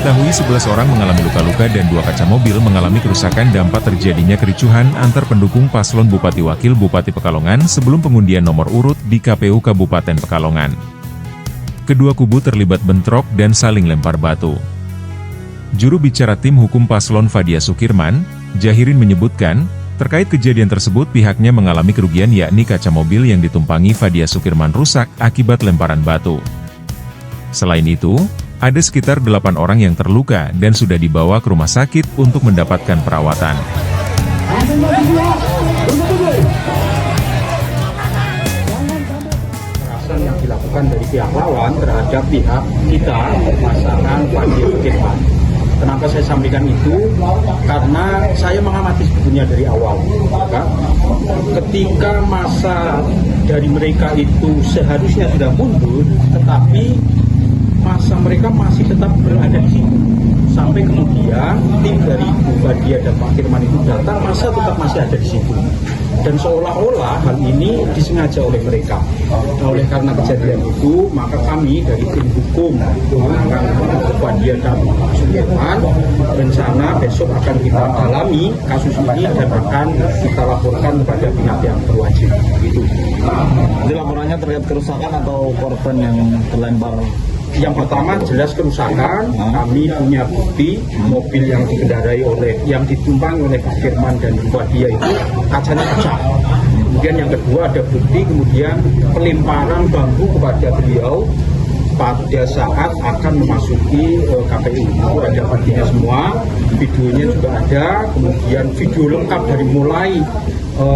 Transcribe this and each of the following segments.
Diketahui 11 orang mengalami luka-luka dan 2 kaca mobil mengalami kerusakan dampak terjadinya kericuhan antar pendukung paslon Bupati Wakil Bupati Pekalongan sebelum pengundian nomor urut di KPU Kabupaten Pekalongan. Kedua kubu terlibat bentrok dan saling lempar batu. Juru bicara tim hukum paslon Fadia Sukirman, Jahirin menyebutkan, terkait kejadian tersebut pihaknya mengalami kerugian yakni kaca mobil yang ditumpangi Fadia Sukirman rusak akibat lemparan batu. Selain itu, ada sekitar 8 orang yang terluka dan sudah dibawa ke rumah sakit untuk mendapatkan perawatan. Kekerasan yang dilakukan dari pihak lawan terhadap pihak kita, pasangan Fadia Sukirman. Kenapa saya sampaikan itu? Karena saya mengamati sebetulnya dari awal. Ketika masa dari mereka itu seharusnya sudah mundur, tetapi masa mereka masih tetap berada di situ. Sampai kemudian tim dari Bu Fadia dan Pak Firman itu datang, masa tetap masih ada di situ. Dan seolah-olah hal ini disengaja oleh mereka. Oleh karena kejadian itu, maka kami dari tim hukum pemenangan Bu Fadia dan Pak Sukirman rencana besok akan kita dalami kasus ini dan akan kita laporkan kepada pihak yang berwajib. Gitu. Jadi laporannya terkait kerusakan atau korban yang terlempar? Yang pertama jelas kerusakan, kami punya bukti mobil yang dikendarai yang ditumpangi oleh Pak Firman dan Bu Fadia itu kacanya pecah. Kemudian yang kedua ada bukti kemudian pelemparan bambu kepada beliau pada saat akan memasuki KPU. Itu ada buktinya semua, videonya juga ada, kemudian video lengkap dari mulai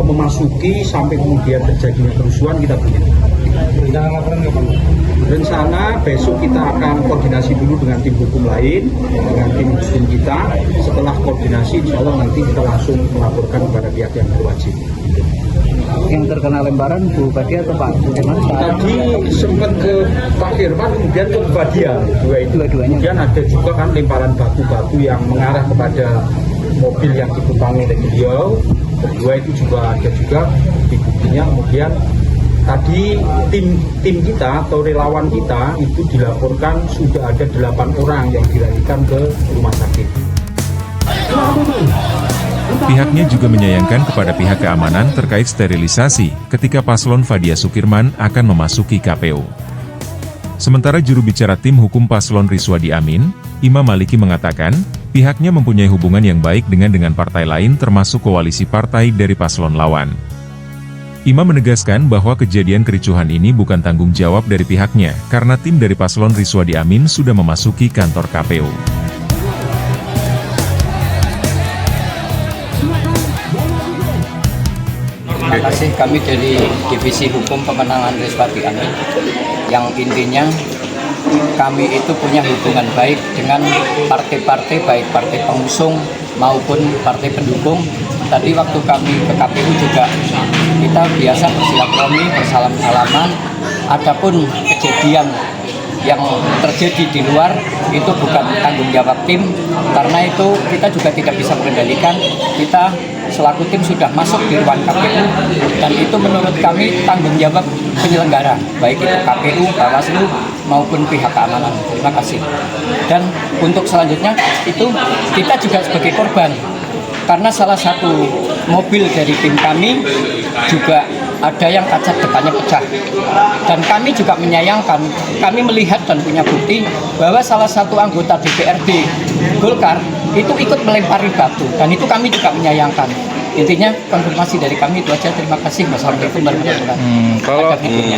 memasuki sampai kemudian terjadinya kerusuhan kita punya. Rencana besok kita akan koordinasi dulu dengan tim hukum lain, dengan tim hukum kita. Setelah koordinasi, insya Allah nanti kita langsung melaporkan kepada pihak yang berwajib. Yang terkena lemparan Bu Fadia atau Pak Firman? Tadi sempat ke Pak Firman, kemudian ke Bu Fadia. Dua-duanya. Kemudian ada juga kan lemparan batu-batu yang mengarah kepada mobil yang ditumpangi oleh beliau. Kedua itu juga ada juga buktinya. Kemudian tadi tim kita atau relawan kita itu dilaporkan sudah ada 8 orang yang dilarikan ke rumah sakit. Pihaknya juga menyayangkan kepada pihak keamanan terkait sterilisasi ketika paslon Fadia Sukirman akan memasuki KPU. Sementara juru bicara tim hukum paslon Rizwadi Amin, Imam Maliki mengatakan, pihaknya mempunyai hubungan yang baik dengan partai lain termasuk koalisi partai dari paslon lawan. Imam menegaskan bahwa kejadian kericuhan ini bukan tanggung jawab dari pihaknya, karena tim dari paslon Rizwadi Amin sudah memasuki kantor KPU. Terima kasih, kami dari Divisi Hukum Pemenangan Rizwadi Amin, yang intinya kami itu punya hubungan baik dengan partai-partai, baik partai pengusung maupun partai pendukung. Tadi waktu kami ke KPU juga kita biasa bersilaturahmi, bersalam-salaman. Adapun kejadian yang terjadi di luar itu bukan tanggung jawab tim, karena itu kita juga tidak bisa mengendalikan. Kita selaku tim sudah masuk di ruang KPU dan itu menurut kami tanggung jawab penyelenggara, baik itu KPU, Bawaslu maupun pihak keamanan. Terima kasih. Dan untuk selanjutnya itu kita juga sebagai korban, karena salah satu mobil dari tim kami juga ada yang kaca depannya pecah. Dan kami juga menyayangkan, kami melihat dan punya bukti bahwa salah satu anggota DPRD Golkar itu ikut melempari batu, dan itu kami juga menyayangkan. Intinya konfirmasi dari kami itu aja. Terima kasih. Wassalamualaikum warahmatullahi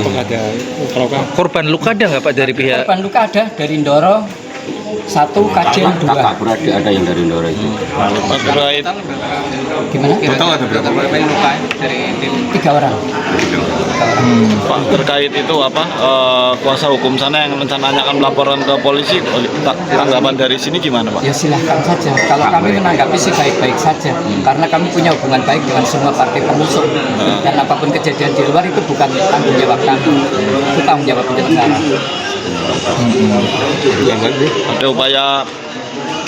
wabarakatuh. Kalau korban luka ada nggak Pak dari pihak? Korban luka ada dari Ndoro 1, Kajen 2. Kakak beradik ada yang dari Ndoro itu. Terkait Gimana? Total ada berapa yang luka dari tim? 3 orang. Pak, terkait itu apa kuasa hukum sana yang rencananya akan melaporkan ke polisi, tanggapan dari sini gimana Pak? Ya silahkan saja. Kalau kami menanggapi sih baik-baik saja, karena kami punya hubungan baik dengan semua partai pengusung. Dan apapun kejadian di luar itu bukan tanggung jawab kami, itu tanggung jawab penyelenggara. Ada upaya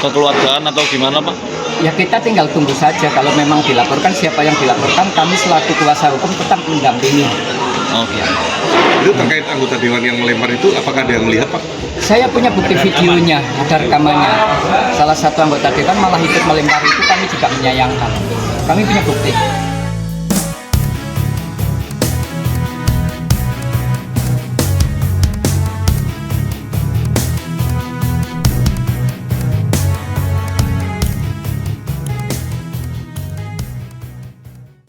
kekeluargaan atau gimana Pak? Ya kita tinggal tunggu saja. Kalau memang dilaporkan, siapa yang dilaporkan, kami selaku kuasa hukum tetap mendampingi. Oke. Itu terkait anggota dewan yang melempar itu, apakah ada yang melihat, Pak? Saya punya bukti videonya, ada rekamannya. Salah satu anggota dewan malah ikut melempar itu, kami juga menyayangkan. Kami punya bukti.